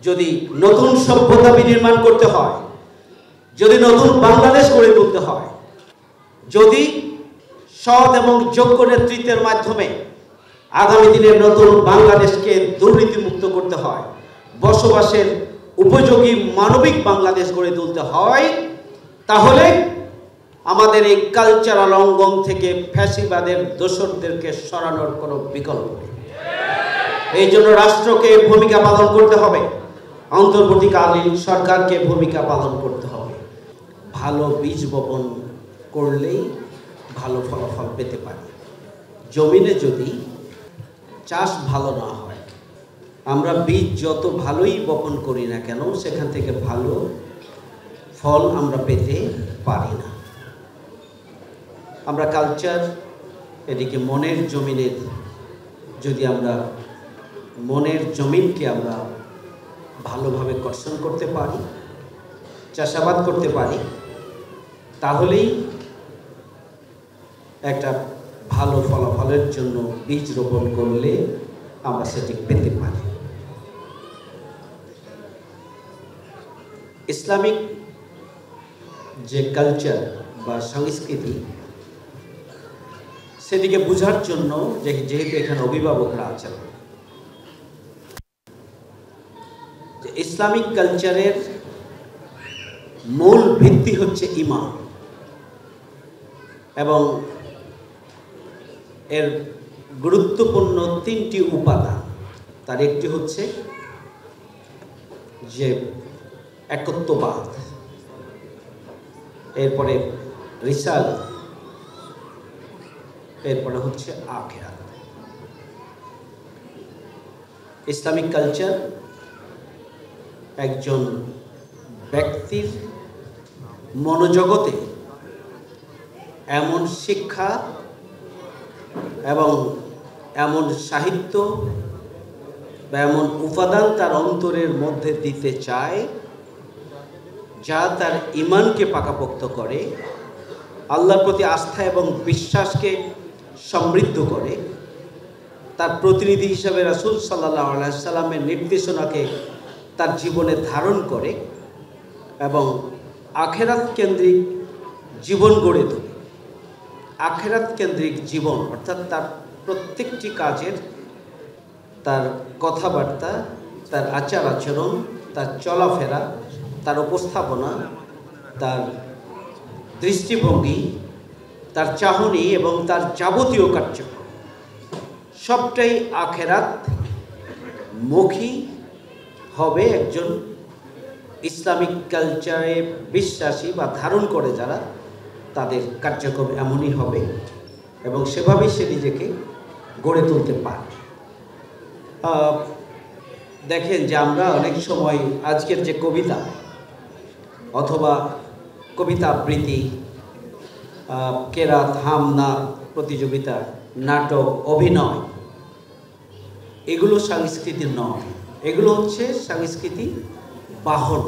যদি নতুন সভ্যতা বিনির্মাণ করতে হয়, যদি নতুন বাংলাদেশ গড়ে তুলতে হয়, যদি সৎ এবং যোগ্য নেতৃত্বের মাধ্যমে আগামী দিনের নতুন বাংলাদেশকে দুর্নীতিমুক্ত করতে হয়, বসবাসের উপযোগী মানবিক বাংলাদেশ গড়ে তুলতে হয়, তাহলে আমাদের এই কালচারাল অঙ্গন থেকে ফ্যাসিবাদের দোসরদেরকে সরানোর কোনো বিকল্প নেই। এই জন্য রাষ্ট্রকে ভূমিকা পালন করতে হবে, অন্তর্বর্তীকালীন সরকারকে ভূমিকা পালন করতে হবে। ভালো বীজ বপন করলেই ভালো ফলাফল পেতে পারি। জমিনে যদি চাষ ভালো না হয়, আমরা বীজ যত ভালোই বপন করি না কেন, সেখান থেকে ভালো ফল আমরা পেতে পারি না। আমরা কালচার, এদিকে মনের জমিনের, যদি আমরা মনের জমিনকে আমরা ভালোভাবে কর্ষণ করতে পারি, চাষাবাদ করতে পারি, তাহলেই একটা ভালো ফলাফলের জন্য বীজ রোপণ করলে আমরা সেটি পেতে পারি। ইসলামিক যে কালচার বা সংস্কৃতি, সেদিকে বোঝার জন্য যেহেতু এখানে অভিভাবকরা আছেন, ইসলামিক কালচারের মূল ভিত্তি হচ্ছে ঈমান, এবং এর গুরুত্বপূর্ণ তিনটি উপাদান। তার একটি হচ্ছে যে একত্ববাদ, এরপরে রিসালাত, এরপরে হচ্ছে আখিরাত। ইসলামিক কালচার একজন ব্যক্তির মনোজগতে এমন শিক্ষা এবং এমন সাহিত্য বা এমন উপাদান তার অন্তরের মধ্যে দিতে চায়, যা তার ঈমানকে পাকাপোক্ত করে, আল্লাহর প্রতি আস্থা এবং বিশ্বাসকে সমৃদ্ধ করে, তার প্রতিনিধি হিসাবে রাসূল সাল্লাল্লাহু আলাইহি সাল্লামের নির্দেশনাকে তার জীবনে ধারণ করে এবং আখিরাত কেন্দ্রিক জীবন গড়ে তোলে। আখিরাত কেন্দ্রিক জীবন অর্থাৎ তার প্রত্যেকটি কাজের, তার কথাবার্তা, তার আচার আচরণ, তার চলাফেরা, তার উপস্থাপনা, তার দৃষ্টিভঙ্গি, তার চাহনি এবং তার যাবতীয় কার্যক্রম সবটাই আখিরাত মুখী হবে। একজন ইসলামিক কালচারে বিশ্বাসী বা ধারণ করে যারা, তাদের কার্যক্রম এমনই হবে এবং সেভাবেই সে নিজেকে গড়ে তুলতে পারে। দেখেন যে আমরা অনেক সময় আজকের যে কবিতা অথবা কবিতা আবৃত্তি, কেরাত, হামনা প্রতিযোগিতা, নাটক, অভিনয়, এগুলো সংস্কৃতি নয়, এগুলো হচ্ছে সংস্কৃতি বাহন।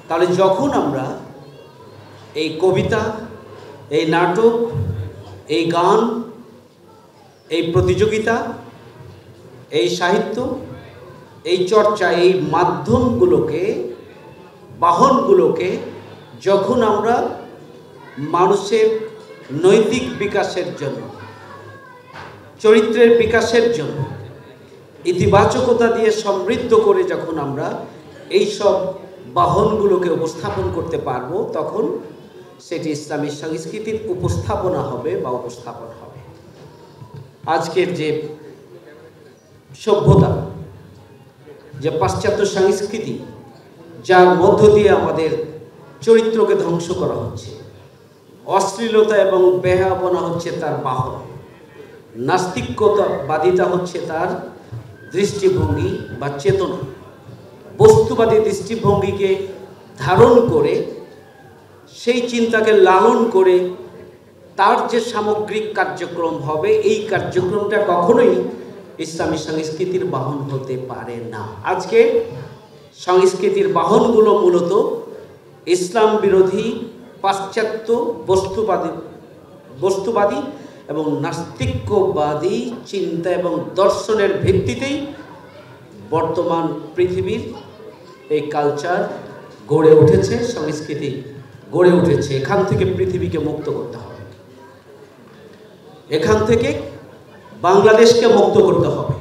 তাহলে যখন আমরা এই কবিতা, এই নাটক, এই গান, এই প্রতিযোগিতা, এই সাহিত্য, এই চর্চা, এই মাধ্যমগুলোকে, বাহনগুলোকে যখন আমরা মানুষের নৈতিক বিকাশের জন্য, চরিত্রের বিকাশের জন্য ইতিবাচকতা দিয়ে সমৃদ্ধ করে যখন আমরা এই সব বাহনগুলোকে উপস্থাপন করতে পারবো, তখন সেটি ইসলামী সংস্কৃতির উপস্থাপনা হবে বা উপস্থাপন হবে। আজকের যে সভ্যতা, যে পাশ্চাত্য সংস্কৃতি, যার মধ্য দিয়ে আমাদের চরিত্রকে ধ্বংস করা হচ্ছে, অশ্লীলতা এবং বেহায়াপনা হচ্ছে তার বাহন, নাস্তিকতাবাদিতা হচ্ছে তার দৃষ্টিভঙ্গি বা চেতনা, বস্তুবাদী দৃষ্টিভঙ্গিকে ধারণ করে, সেই চিন্তাকে লালন করে তার যে সামগ্রিক কার্যক্রম হবে, এই কার্যক্রমটা কখনোই ইসলামী সংস্কৃতির বাহন হতে পারে না। আজকে সংস্কৃতির বাহনগুলো মূলত ইসলাম বিরোধী, পাশ্চাত্য বস্তুবাদী এবং নাস্তিক্যবাদী চিন্তা এবং দর্শনের ভিত্তিতেই বর্তমান পৃথিবীর এই কালচার গড়ে উঠেছে, সংস্কৃতি গড়ে উঠেছে। এখান থেকে পৃথিবীকে মুক্ত করতে হবে, এখান থেকে বাংলাদেশকে মুক্ত করতে হবে।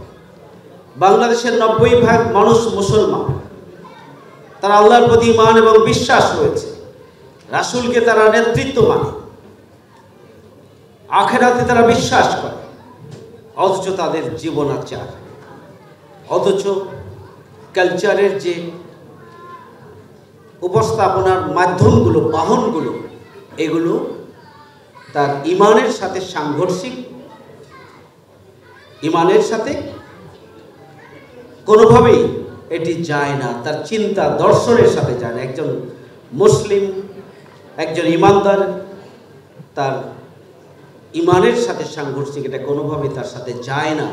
বাংলাদেশের 90% মানুষ মুসলমান, তারা আল্লাহর প্রতি ঈমান এবং বিশ্বাস রয়েছে, রাসূলকে তারা নেতৃত্ব মানে, আখিরাতে তারা বিশ্বাস করে, অথচ তাদের জীবনাচার, অথচ কালচারের যে উপস্থাপনার মাধ্যমগুলো, বাহনগুলো, এগুলো তার ঈমানের সাথে সাংঘর্ষিক, ঈমানের সাথে কোনোভাবেই এটি যায় না, তার চিন্তা দর্শনের সাথে যায় না। একজন মুসলিম, একজন ঈমানদার, তার ঈমানের সাথে সাংঘর্ষিক, এটা কোনোভাবেই তার সাথে যায় না।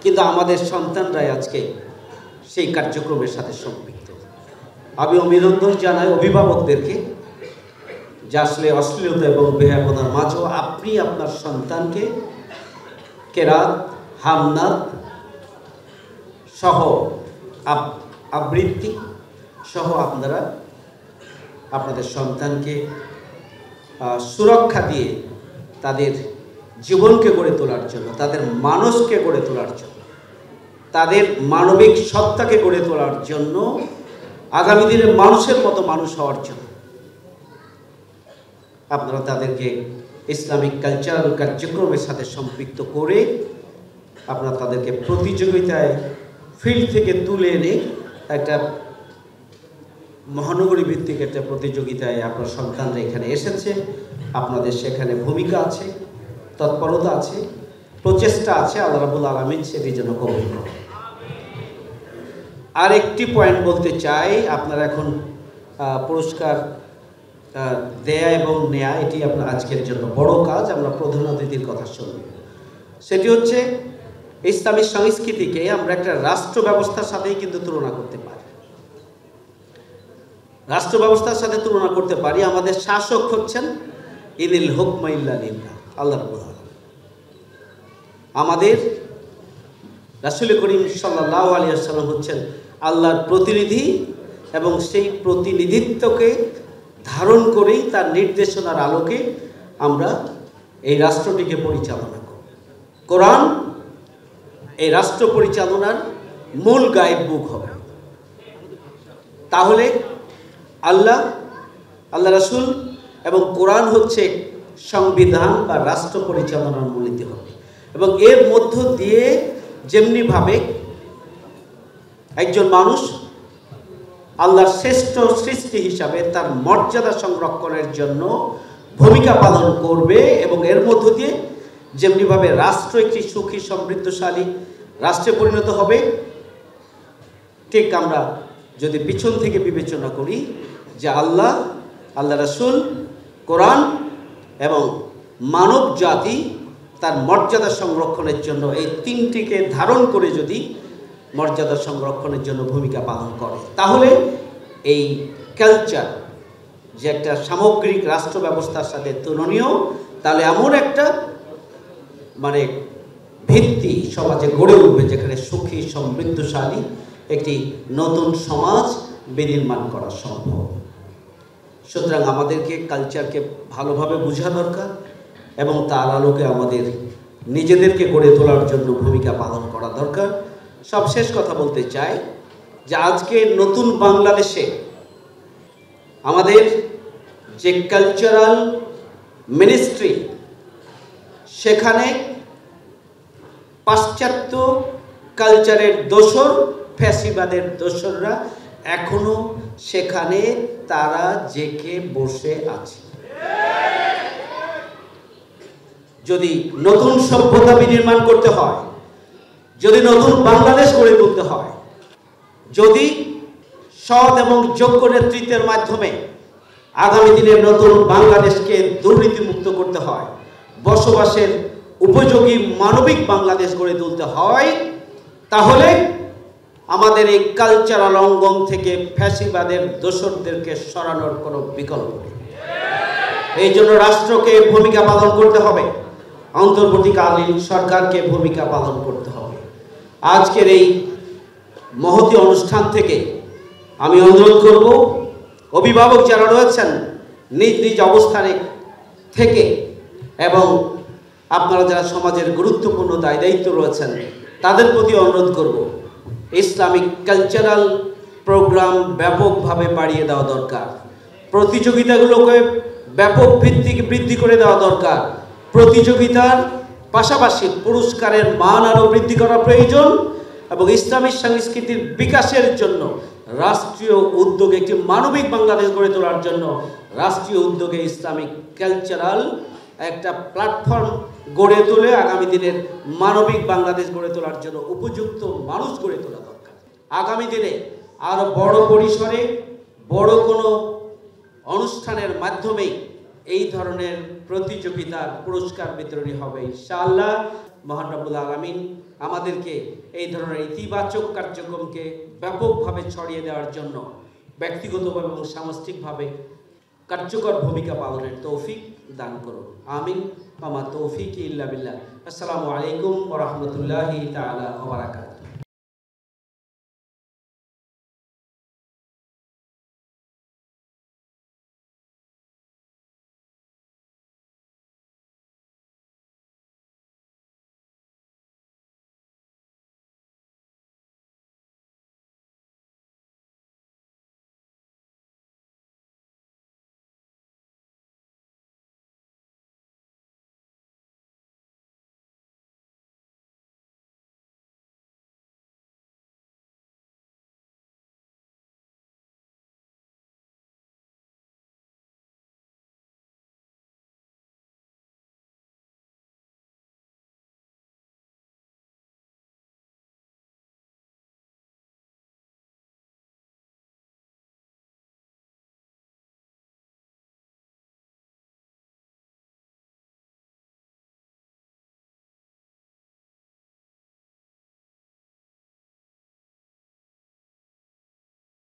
কিন্তু আমাদের সন্তানরাই আজকে সেই কার্যক্রমের সাথে সম্পৃক্ত। আমি অভিনন্দন জানাই অভিভাবকদেরকে, যে আসলে অশ্লীলতা এবং বেহায়াপনার মাঝেও আপনি আপনার সন্তানকে কেরাত, হামনাত সহ আবৃত্তি সহ আপনারা আপনাদের সন্তানকে সুরক্ষা দিয়ে তাদের জীবনকে গড়ে তোলার জন্য, তাদের মানসকে গড়ে তোলার জন্য, তাদের মানবিক সত্তাকে গড়ে তোলার জন্য, আগামী দিনে মানুষের মতো মানুষ হওয়ার জন্য আপনারা তাদেরকে ইসলামিক কালচারাল কার্যক্রমের সাথে সম্পৃক্ত করে আপনারা তাদেরকে প্রতিযোগিতায় ফিল্ড থেকে তুলে এনে একটা মহানগরী ভিত্তিক একটা প্রতিযোগিতায় আপনার সন্তানরা এখানে এসেছে। আপনাদের সেখানে ভূমিকা আছে, তৎপরতা আছে, প্রচেষ্টা আছে। আল্লাহ রাব্বুল আলামিন সেটির জন্য কবুল করুন। আর একটি পয়েন্ট বলতে চাই, আপনারা এখন পুরস্কার দেয়া এবং নেয়া, এটি আপনার আজকের জন্য বড় কাজ। আমরা প্রধান অতিথির কথা শুনব। সেটি হচ্ছে ইসলামী সংস্কৃতিকে আমরা একটা রাষ্ট্র ব্যবস্থার সাথেই কিন্তু তুলনা করতে পারি, রাষ্ট্র ব্যবস্থার সাথে তুলনা করতে পারি। আমাদের শাসক হচ্ছেন ইনিল হুকমা ইল্লা লিল্লাহ, আল্লাহ রাব্বুল আলামিন। আমাদের রাসূল করিম সাল্লাল্লাহু আলাইহি ওয়াসাল্লাম হচ্ছেন আল্লাহর প্রতিনিধি, এবং সেই প্রতিনিধিত্বকে ধারণ করেই তার নির্দেশনার আলোকে আমরা এই রাষ্ট্রটিকে পরিচালনা করব। কোরআন এই রাষ্ট্র পরিচালনার মূল গাইড বুক হবে। তাহলে আল্লাহ, আল্লাহ রাসূল এবং কোরআন হচ্ছে সংবিধান বা রাষ্ট্র পরিচালনার মূলনীতি হবে। এবং এর মধ্য দিয়ে যেমনিভাবে একজন মানুষ আল্লাহর শ্রেষ্ঠ সৃষ্টি হিসাবে তার মর্যাদা সংরক্ষণের জন্য ভূমিকা পালন করবে, এবং এর মধ্য দিয়ে যেমনিভাবে রাষ্ট্র একটি সুখী সমৃদ্ধশালী রাষ্ট্রে পরিণত হবে, ঠিক আমরা যদি পিছন থেকে বিবেচনা করি যে আল্লাহ, আল্লাহ রাসূল, কোরআন এবং মানব জাতি তার মর্যাদা সংরক্ষণের জন্য এই তিনটিকে ধারণ করে যদি মর্যাদা সংরক্ষণের জন্য ভূমিকা পালন করে, তাহলে এই কালচার যে একটা সামগ্রিক রাষ্ট্র ব্যবস্থার সাথে তুলনীয়, তাহলে এমন একটা মানে ভিত্তি সমাজে গড়ে উঠবে যেখানে সুখী সমৃদ্ধশালী একটি নতুন সমাজ বিনির্মাণ করা সম্ভব। সুতরাং আমাদেরকে কালচারকে ভালোভাবে বোঝা দরকার, এবং তার আলোকে আমাদের নিজেদেরকে গড়ে তোলার জন্য ভূমিকা পালন করা দরকার। সবশেষ কথা বলতে চাই যে আজকে নতুন বাংলাদেশে আমাদের যে কালচারাল মিনিস্ট্রি, সেখানে পাশ্চাত্য কালচারের দোসর, ফ্যাসিবাদের দোসররা এখনো সেখানে তারা জেকে বসে আছে। যদি নতুন সভ্যতা বিনির্মাণ করতে হয়, যদি নতুন বাংলাদেশ গড়ে তুলতে হয়, যদি সৎ এবং যোগ্য নেতৃত্বের মাধ্যমে আগামী দিনের নতুন বাংলাদেশকে দুর্নীতিমুক্ত করতে হয়, বসবাসের উপযোগী মানবিক বাংলাদেশ গড়ে তুলতে হয়, তাহলে আমাদের এই কালচারাল অঙ্গন থেকে ফ্যাসিবাদের দোসরদেরকে সরানোর কোনো বিকল্প নেই। এই জন্য রাষ্ট্রকে ভূমিকা পালন করতে হবে, অন্তর্বর্তীকালীন সরকারকে ভূমিকা পালন করতে হবে। আজকের এই মহতী অনুষ্ঠান থেকে আমি অনুরোধ করব অভিভাবক যারা রয়েছেন নিজ নিজ অবস্থানে থেকে এবং আপনারা যারা সমাজের গুরুত্বপূর্ণ দায় দায়িত্ব রয়েছেন তাদের প্রতি অনুরোধ করব ইসলামিক কালচারাল প্রোগ্রাম ব্যাপকভাবে বাড়িয়ে দেওয়া দরকার, প্রতিযোগিতাগুলোকে ব্যাপক ভিত্তিক বৃদ্ধি করে দেওয়া দরকার, প্রতিযোগিতার পাশাপাশি পুরস্কারের মান আরও বৃদ্ধি করা প্রয়োজন এবং ইসলামী সংস্কৃতির বিকাশের জন্য রাষ্ট্রীয় উদ্যোগে একটি মানবিক বাংলাদেশ গড়ে তোলার জন্য রাষ্ট্রীয় উদ্যোগে ইসলামিক কালচারাল একটা প্ল্যাটফর্ম গড়ে তোলে আগামী দিনের মানবিক বাংলাদেশ গড়ে তোলার জন্য উপযুক্ত মানুষ গড়ে তোলা দরকার। আগামী দিনে আরো বড় পরিসরে বড় কোনো অনুষ্ঠানের মাধ্যমেই এই ধরনের প্রতিযোগিতার পুরস্কার বিতরণী হবে ইনশাআল্লাহ। মহান রব্বুল আলামিন আমাদেরকে এই ধরনের ইতিবাচক কার্যক্রমকে ব্যাপকভাবে ছড়িয়ে দেওয়ার জন্য ব্যক্তিগতভাবে এবং সামষ্টিকভাবে কার্যকর ভূমিকা পালনের তৌফিক দান করুন। আমিন। আমা তৌফিক ইল্লা বিল্লাহ। আসসালামু আলাইকুম ওয়া রাহমাতুল্লাহি তাআলা ওয়া বারাকাতুহু।